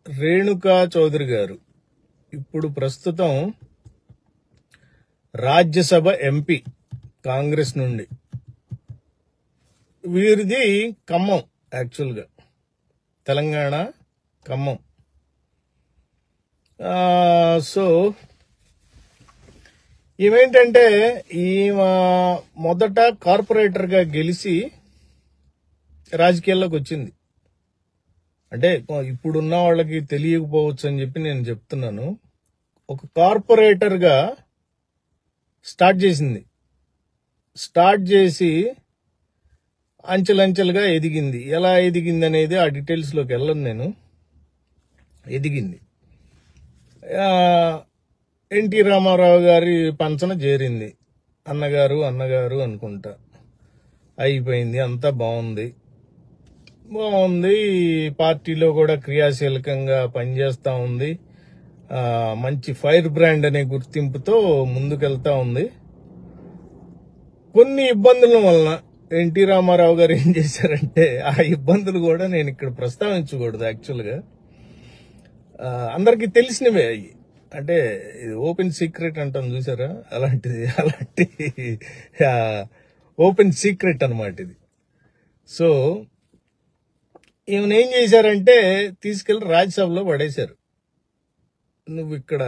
రేణుకా చౌదరి గారు ఇప్పుడు ప్రస్తుతం రాజ్యసభ ఎంపీ కాంగ్రెస్ నుండి. వీరిది ఖమ్మం, యాక్చువల్గా తెలంగాణ ఖమ్మం. సో ఇవేంటంటే ఈమె మొదట కార్పొరేటర్గా గెలిచి రాజకీయాల్లోకి వచ్చింది. అంటే ఇప్పుడున్న వాళ్ళకి తెలియకపోవచ్చు అని చెప్పి నేను చెప్తున్నాను. ఒక కార్పొరేటర్గా స్టార్ట్ చేసింది. స్టార్ట్ చేసి అంచెలంచెలుగా ఎదిగింది. ఎలా ఎదిగింది అనేది ఆ డీటెయిల్స్లోకి వెళ్ళను నేను. ఎదిగింది. ఎన్టీ రామారావు గారి పంచన చేరింది. అన్నగారు అనుకుంటా. అయిపోయింది, అంతా బాగుంది. పార్టీలో కూడా క్రియాశీలకంగా పనిచేస్తూ ఉంది. మంచి ఫైర్ బ్రాండ్ అనే గుర్తింపుతో ముందుకెళ్తా ఉంది. కొన్ని ఇబ్బందుల వలన ఎన్టీ రామారావు గారు ఏం చేశారంటే, ఆ ఇబ్బందులు కూడా నేను ఇక్కడ ప్రస్తావించకూడదు. యాక్చువల్గా అందరికీ తెలిసినవే అయ్యి. అంటే ఇది ఓపెన్ సీక్రెట్ అంటాం చూసారా, అలాంటి ఓపెన్ సీక్రెట్ అన్నమాట ఇది. సో ఈమెను ఏం చేశారంటే తీసుకెళ్లి రాజ్యసభలో పడేశారు. నువ్వు ఇక్కడ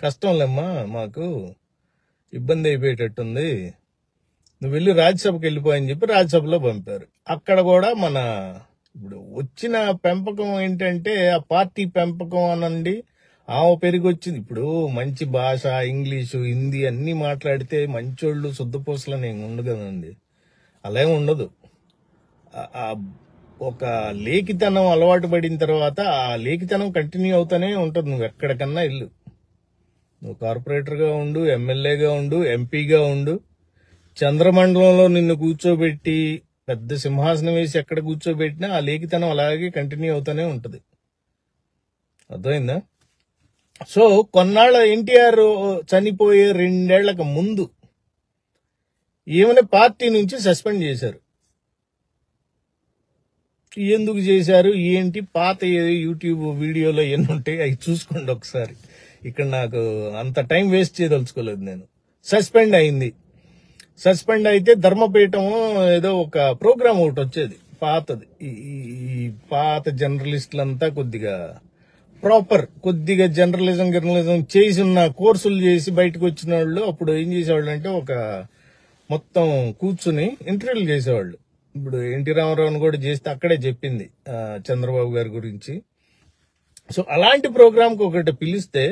కష్టంలేమ్మా, మాకు ఇబ్బంది అయిపోయేటట్టుంది, నువ్వు వెళ్ళి రాజ్యసభకి వెళ్ళిపోయని చెప్పి రాజ్యసభలో పంపారు. అక్కడ కూడా మన ఇప్పుడు వచ్చిన పెంపకం ఏంటంటే ఆ పార్టీ పెంపకం అనండి, ఆమె పెరిగి వచ్చింది. ఇప్పుడు మంచి భాష, ఇంగ్లీషు, హిందీ అన్ని మాట్లాడితే మంచోళ్ళు శుద్ధపూసలని ఏమి ఉండదు కదండి. అలా ఏమి ఉండదు. ఒక లేఖితనం అలవాటు పడిన తర్వాత ఆ లేఖితనం కంటిన్యూ అవుతానే ఉంటుంది. నువ్వు ఎక్కడికన్నా ఇల్లు, నువ్వు కార్పొరేటర్గా ఉండు, ఎమ్మెల్యేగా ఉండు, ఎంపీగా ఉండు, చంద్రమండలంలో నిన్ను కూర్చోబెట్టి పెద్ద సింహాసనం వేసి ఎక్కడ కూర్చోబెట్టినా ఆ లేఖితనం అలాగే కంటిన్యూ అవుతానే ఉంటుంది. అర్థమైందా? సో కొన్నాళ్ళ ఎన్టీఆర్ చనిపోయే 2 ఏళ్లకు ముందు ఈమెను పార్టీ నుంచి సస్పెండ్ చేశారు. ఎందుకు చేశారు ఏంటి, పాత యూట్యూబ్ వీడియోలో ఎన్ని ఉంటాయి అవి చూసుకోండి ఒకసారి. ఇక్కడ నాకు అంత టైం వేస్ట్ చేయదలుచుకోలేదు నేను. సస్పెండ్ అయింది. సస్పెండ్ అయితే ధర్మపీఠం ఏదో ఒక ప్రోగ్రామ్ ఒకటి వచ్చేది పాతది. ఈ పాత జర్నలిస్టులంతా కొద్దిగా కొద్దిగా జర్నలిజం చేసి ఉన్న కోర్సులు చేసి బయటకు వచ్చిన వాళ్ళు అప్పుడు ఏం చేసేవాళ్ళు అంటే ఒక మొత్తం కూర్చుని ఇంటర్వ్యూలు చేసేవాళ్ళు. ఇప్పుడు ఎన్టీ రామారావుని కూడా చేస్తే అక్కడే చెప్పింది చంద్రబాబు గారి గురించి. సో అలాంటి ప్రోగ్రాంకి ఒకటి పిలిస్తే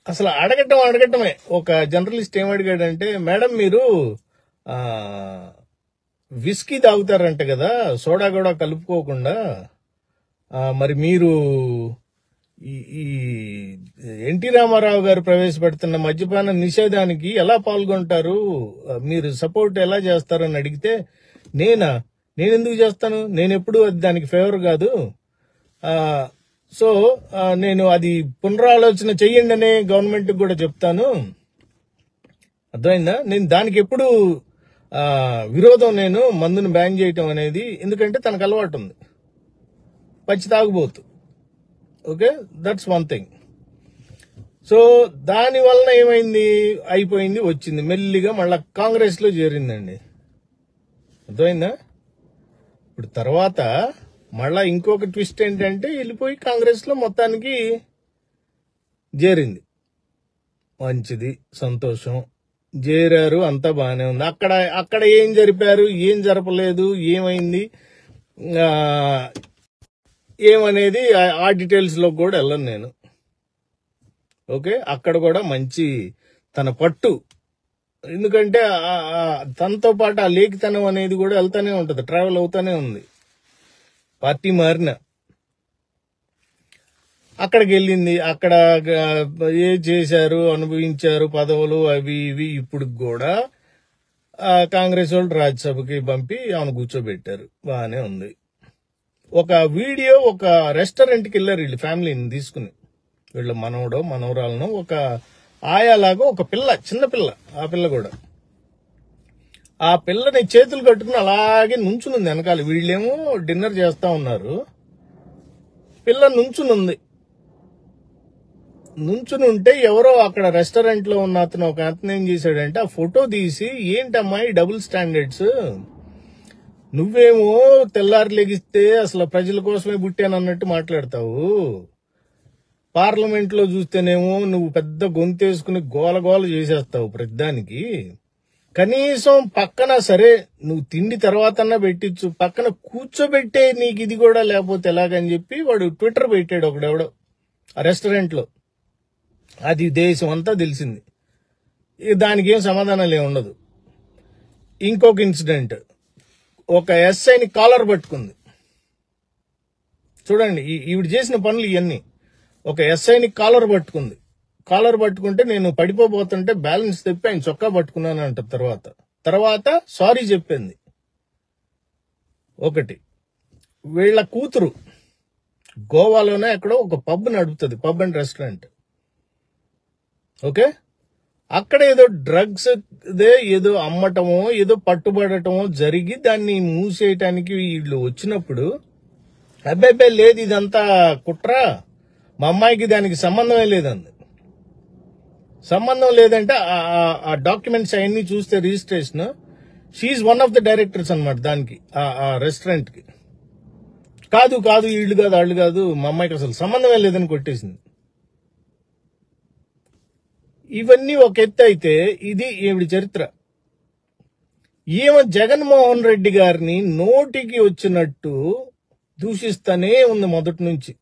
అసలు అడగటమే. ఒక జర్నలిస్ట్ ఏమడిగాడంటే, మేడం మీరు విస్కీ తాగుతారంట కదా, సోడా కూడా కలుపుకోకుండా, మరి మీరు ఈ ఎన్టీ రామారావు గారు ప్రవేశపెడుతున్న మద్యపాన నిషేధానికి ఎలా పాల్గొంటారు, మీరు సపోర్ట్ ఎలా చేస్తారని అడిగితే, నేనెందుకు చేస్తాను, నేను ఎప్పుడు దానికి ఫేవర్ కాదు, సో నేను అది పునరాలోచన చెయ్యండి అనే గవర్నమెంట్ కూడా చెప్తాను. అర్థమైందా? నేను దానికి ఎప్పుడు విరోధం, నేను మందును బ్యాన్ చేయటం అనేది. ఎందుకంటే తనకు అలవాటు ఉంది, పచ్చి తాగుబోతు. Okay, that's one thing. So దాని వలన ఏమైంది, అయిపోయింది, వచ్చింది మెల్లిగా మళ్ళా కాంగ్రెస్ లో చేరిందండి. అర్థమైందా? ఇప్పుడు తర్వాత మళ్ళా ఇంకొక ట్విస్ట్ ఏంటంటే వెళ్ళిపోయి కాంగ్రెస్ లో మొత్తానికి చేరింది. మంచిది, సంతోషం, చేరారు, అంతా బాగానే ఉంది. అక్కడ ఏం జరిపారు, ఏం జరపలేదు, ఏమైంది ఏమనేది ఆ డీటెయిల్స్ లో కూడా వెళ్ళను నేను. ఓకే, అక్కడ కూడా మంచి తన పట్టు, ఎందుకంటే తనతో పాటు ఆ లేఖితనం అనేది కూడా వెళ్తానే ఉంటది, ట్రావెల్ అవుతానే ఉంది. పార్టీ మారిన అక్కడికి వెళ్ళింది. అక్కడ ఏ చేశారు, అనుభవించారు పదవులు అవి ఇవి. ఇప్పుడు కూడా కాంగ్రెస్ వాళ్ళు రాజ్యసభకి పంపి ఆమెను కూర్చోబెట్టారు, బాగానే ఉంది. ఒక వీడియో, ఒక రెస్టారెంట్కి వెళ్ళారు వీళ్ళు ఫ్యామిలీని తీసుకుని, వీళ్ళ మనవరాలను, ఒక ఆయాలాగా ఒక పిల్ల, చిన్న పిల్ల. ఆ పిల్ల కూడా ఆ పిల్లని చేతులు కట్టుకుని అలాగే నుంచునుంది వెనకాల. వీళ్ళేమో డిన్నర్ చేస్తా ఉన్నారు, పిల్ల నుంచునుంది. నుంచుని ఉంటే ఎవరో అక్కడ రెస్టారెంట్ లో ఉన్న అతను ఒక అతను ఏం చేశాడంటే ఆ ఫోటో తీసి, ఏంటమ్మా ఈ డబుల్ స్టాండర్డ్స్, నువ్వేమో తెల్లారి లెగిస్తే అసలు ప్రజల కోసమే పుట్టానన్నట్టు మాట్లాడతావు, పార్లమెంట్ లో చూస్తేనేమో నువ్వు పెద్ద గొంతేసుకుని గోల గోల చేసేస్తావు ప్రతిదానికి, కనీసం పక్కన సరే నువ్వు తిండి తర్వాతన్నా పెట్టించు, పక్కన కూర్చోబెట్టే నీకు ఇది కూడా లేకపోతే ఎలాగని చెప్పి వాడు ట్విట్టర్ పెట్టాడు ఒకడెవడో ఆ రెస్టారెంట్ లో. అది దేశం అంతా తెలిసింది. దానికి ఏం సమాధానాలు ఏమి ఉండదు. ఇంకొక ఇన్సిడెంట్, ఒక ఎస్ఐని కాలర్ పట్టుకుంది. చూడండి ఈవిడ చేసిన పనులు ఇవన్నీ. ఒక ఎస్ఐని కాలర్ పట్టుకుంది. కాలర్ పట్టుకుంటే నేను పడిపోబోతుంటే బ్యాలెన్స్ తెప్పి ఆయన చొక్కా పట్టుకున్నాను అంట. తర్వాత సారీ చెప్పింది. ఒకటి, వీళ్ళ కూతురు గోవాలోనే ఎక్కడో ఒక పబ్ నడుపుతుంది, పబ్ అండ్ రెస్టారెంట్. ఓకే, అక్కడ ఏదో డ్రగ్స్ ఏదో అమ్మటమో ఏదో పట్టుబడటమో జరిగి దాన్ని మూసేయటానికి వీళ్ళు వచ్చినప్పుడు, అబ్బాయి లేదు ఇదంతా కుట్ర, మా అమ్మాయికి దానికి సంబంధమే లేదండి. సంబంధం లేదంటే ఆ డాక్యుమెంట్స్ అవన్నీ చూస్తే registration, she one of the directors అనమాట దానికి, ఆ రెస్టారెంట్ కి. కాదు వీళ్ళు కాదు వాళ్ళు కాదు, మా అమ్మాయికి అసలు సంబంధమే లేదని కొట్టేసింది. ఇవన్నీ ఒక ఎత్తు అయితే, ఇది ఈవిడ చరిత్ర. ఈమె జగన్మోహన్ రెడ్డి గారిని నోటికి వచ్చినట్టు దూషిస్తానే ఉంది మొదటి నుంచి.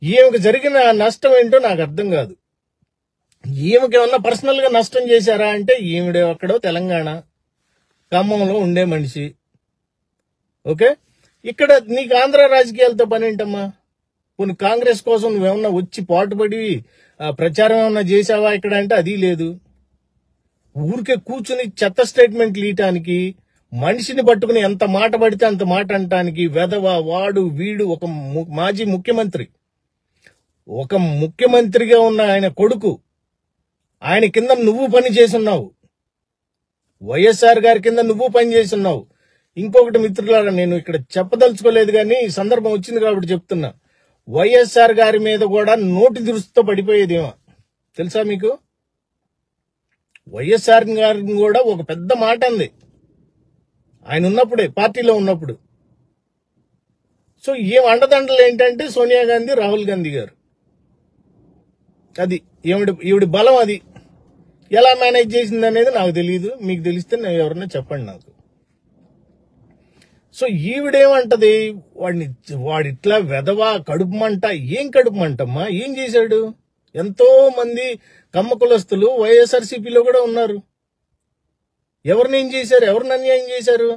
ఈమెకు జరిగిన నష్టం ఏంటో నాకు అర్థం కాదు. ఈమెకి ఏమన్నా పర్సనల్ గా నష్టం చేశారా అంటే, ఈవిడ అక్కడో తెలంగాణ ఖమ్మంలో ఉండే మనిషి. ఓకే, ఇక్కడ నీకు ఆంధ్ర రాజకీయాలతో పని ఏంటమ్మా? కొన్ని కాంగ్రెస్ కోసం నువ్వేమన్నా వచ్చి పాటుపడి ప్రచారం ఏమన్నా చేసావా ఇక్కడ అంటే అది లేదు. ఊరికే కూర్చుని చెత్త స్టేట్మెంట్లు ఇయటానికి, మనిషిని పట్టుకుని ఎంత మాట పడితే అంత మాట అంటానికి, వెధవ వాడు వీడు. ఒక మాజీ ముఖ్యమంత్రి, ఒక ముఖ్యమంత్రిగా ఉన్న ఆయన కొడుకు, ఆయన కింద నువ్వు పని చేస్తున్నావు, వైఎస్ఆర్ గారి కింద నువ్వు పని చేస్తున్నావు. ఇంకొకటి మిత్రులారా, నేను ఇక్కడ చెప్పదలుచుకోలేదు కానీ ఈ సందర్భం వచ్చింది కాబట్టి చెప్తున్నా, వైఎస్ఆర్ గారి మీద కూడా నోటి దురుసుతో పడిపోయేదేమో తెలుసా మీకు? వైఎస్ఆర్ గారిని కూడా ఒక పెద్ద మాట అంది ఆయన ఉన్నప్పుడే, పార్టీలో ఉన్నప్పుడు. సో ఏం అండదండలు ఏంటంటే సోనియా గాంధీ, రాహుల్ గాంధీ గారు. అది ఈవిడి బలం. అది ఎలా మేనేజ్ చేసింది అనేది నాకు తెలియదు, మీకు తెలిస్తే ఎవరన్నా చెప్పండి నాకు. సో ఈవిడేమంటది, వాడిట్లా వెధవా, కడుపు మంట. ఏం కడుపు మంటమ్మా? ఏం చేశాడు? ఎంతో మంది కమ్మ కులస్తులు వైఎస్ఆర్సీపీలో కూడా ఉన్నారు. ఎవరిని ఏం చేశారు? ఎవరిని అన్యాయం చేశారు?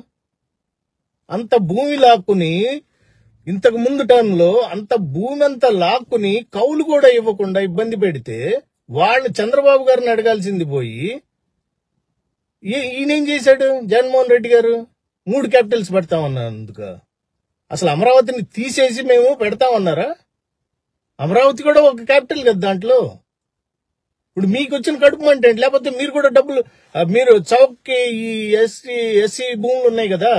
అంత భూమి లాక్కుని, ఇంతకు ముందు టైంలో అంత భూమి అంతా లాక్కుని కౌలు కూడా ఇవ్వకుండా ఇబ్బంది పెడితే వాళ్ళు చంద్రబాబు గారిని అడగాల్సింది పోయి ఈయనేం చేశాడు? జగన్మోహన్ రెడ్డి గారు 3 క్యాపిటల్స్ పెడతామన్నందుక అసలు అమరావతిని తీసేసి మేము పెడతామన్నారా? అమరావతి కూడా ఒక క్యాపిటల్ కదా దాంట్లో. ఇప్పుడు మీకు వచ్చిన కడుపు అంటే, లేకపోతే మీరు కూడా డబ్బులు, మీరు చౌక్కి ఈ ఎస్సీ భూములు ఉన్నాయి కదా,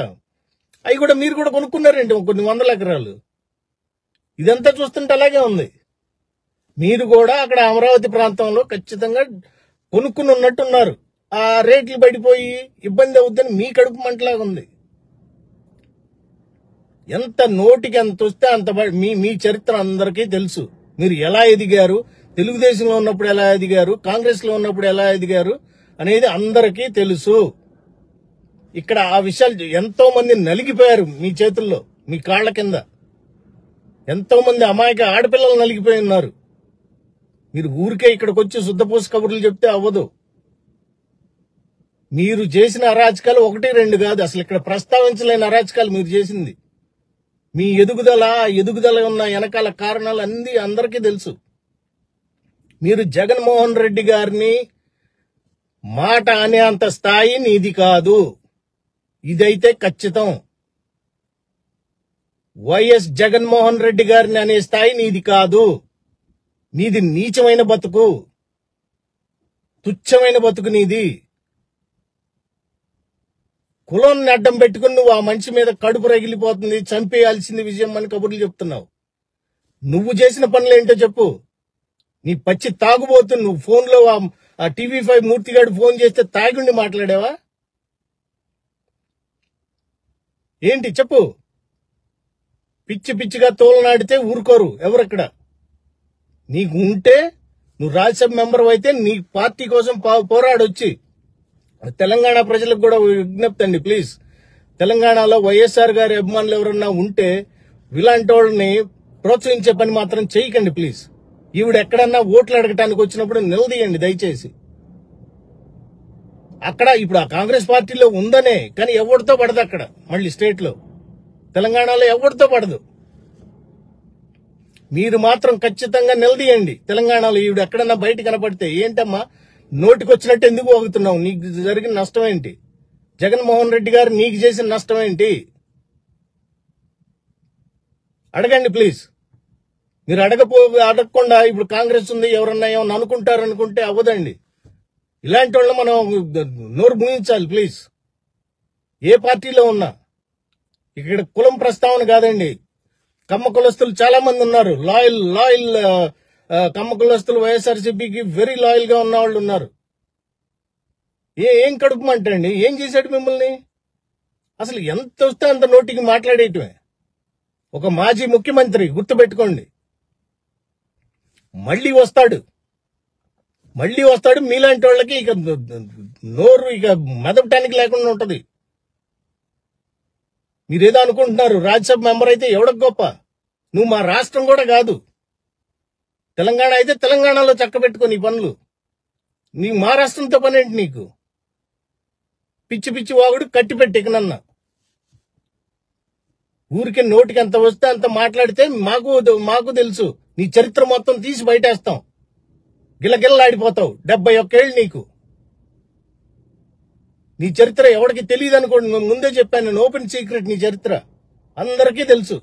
అవి కూడా మీరు కూడా కొనుక్కున్నారేంటి కొన్ని 100 ఎకరాలు. ఇదంతా చూస్తుంటే అలాగే ఉంది. మీరు కూడా అక్కడ అమరావతి ప్రాంతంలో ఖచ్చితంగా కొనుక్కుని ఉన్నట్టున్నారు. ఆ రేట్లు పడిపోయి ఇబ్బంది అవుద్దని మీ కడుపు మంటలాగా ఉంది. ఎంత నోటికి ఎంత వస్తే అంత మీ చరిత్ర అందరికీ తెలుసు. మీరు ఎలా ఎదిగారు, తెలుగుదేశంలో ఉన్నప్పుడు ఎలా ఎదిగారు, కాంగ్రెస్ లో ఉన్నప్పుడు ఎలా ఎదిగారు అనేది అందరికీ తెలుసు. ఇక్కడ ఆ విషయాలు ఎంతో మంది నలిగిపోయారు మీ చేతుల్లో, మీ కాళ్ల కింద. ఎంతో మంది అమాయక ఆడపిల్లలు నలిగిపోయి ఉన్నారు. మీరు ఊరికే ఇక్కడికి వచ్చి శుద్ధపూస కబుర్లు చెప్తే అవ్వదు. మీరు చేసిన అరాచకాలు 1, 2 కాదు, అసలు ఇక్కడ ప్రస్తావించలేని అరాచకాలు మీరు చేసింది. మీ ఎదుగుదల ఉన్న వెనకాల కారణాలు అన్ని అందరికీ తెలుసు. మీరు జగన్మోహన్ రెడ్డి గారిని మాట అనే అంత స్థాయి నీది కాదు, ఇదైతే ఖచ్చితం. వైఎస్ జగన్మోహన్ రెడ్డి గారిని అనే స్థాయి నీది కాదు. నీది నీచమైన బతుకు, తుచ్చమైన బతుకు నీది. కులాన్ని అడ్డం పెట్టుకుని నువ్వు ఆ మనిషి మీద కడుపు రగిలిపోతుంది, చంపేయాల్సింది విజయం అని కబుర్లు చెప్తున్నావు. నువ్వు చేసిన పనులు ఏంటో చెప్పు. నీ పచ్చి తాగుబోతు. నువ్వు ఫోన్లో ఆ TV5 మూర్తిగాడు ఫోన్ చేస్తే తాగుండి మాట్లాడావా ఏంటి చెప్పు. పిచ్చి పిచ్చిగా తోలనాడితే ఊరుకోరు ఎవరక్కడ. నీకు ఉంటే నువ్వు రాజ్యసభ మెంబర్ అయితే నీ పార్టీ కోసం పోరాడొచ్చి. తెలంగాణ ప్రజలకు కూడా విజ్ఞప్తి అండి ప్లీజ్. తెలంగాణలో వైఎస్ఆర్ గారి అభిమానులు ఎవరన్నా ఉంటే ఇలాంటి వాళ్ళని ప్రోత్సహించే పని మాత్రం చేయకండి ప్లీజ్. ఈవిడ ఎక్కడన్నా ఓట్లు అడగటానికి వచ్చినప్పుడు నిలదీయండి దయచేసి. అక్కడ ఇప్పుడు ఆ కాంగ్రెస్ పార్టీలో ఉందనే, కానీ ఎవరితో పడదు అక్కడ. మళ్ళీ స్టేట్ లో తెలంగాణలో ఎవరితో పడదు. మీరు మాత్రం ఖచ్చితంగా నిలదీయండి. తెలంగాణలో ఈవిడ ఎక్కడన్నా బయట కనపడితే ఏంటమ్మా నోటికొచ్చినట్టు ఎందుకు పోగుతున్నావు? నీకు జరిగిన నష్టం ఏంటి? జగన్మోహన్ రెడ్డి గారు నీకు చేసిన నష్టం ఏంటి? అడగండి ప్లీజ్. మీరు అడగకుండా ఇప్పుడు కాంగ్రెస్ ఉంది ఎవరన్నా ఏమన్నా అనుకుంటే అవ్వదండి. ఇలాంటి వాళ్ళు మనం నోరు ముగించాలి ప్లీజ్. ఏ పార్టీలో ఉన్నా ఇక్కడ కులం ప్రస్తావన కాదండి. కమ్మ కులస్తులు చాలా మంది ఉన్నారు. లాయల్ కమ్మ కులస్తులు వైఎస్ఆర్సీపీకి వెరీ లాయల్ గా ఉన్న వాళ్ళు ఉన్నారు. ఏం కడుపుమంటండి? ఏం చేశాడు మిమ్మల్ని? అసలు ఎంత వస్తే అంత నోటికి మాట్లాడేయటమే. ఒక మాజీ ముఖ్యమంత్రి గుర్తుపెట్టుకోండి. మళ్ళీ వస్తాడు. మీలాంటి వాళ్ళకి ఇక నోరు ఇక మెదపటానికి లేకుండా ఉంటది. మీరేదో అనుకుంటున్నారు రాజ్యసభ మెంబర్ అయితే ఎవడకు గొప్ప? నువ్వు మా రాష్ట్రం కూడా కాదు. తెలంగాణ అయితే తెలంగాణలో చక్కబెట్టుకో నీ పనులు. నీ మా రాష్ట్రంతో పనేంటి నీకు? పిచ్చి పిచ్చి వాగుడు కట్టిపెట్టి ఇకనన్నా. ఊరికి నోటికి ఎంత వస్తే అంత మాట్లాడితే మాకు తెలుసు. నీ చరిత్ర మొత్తం తీసి బయటేస్తాం. గిల్లగిల్లాడిపోతావు. 71 ఏళ్ళు నీకు. నీ చరిత్ర ఎవరికి తెలియదు అనుకోండి. ముందే చెప్పాను నేను, ఓపెన్ సీక్రెట్ నీ చరిత్ర అందరికీ తెలుసు.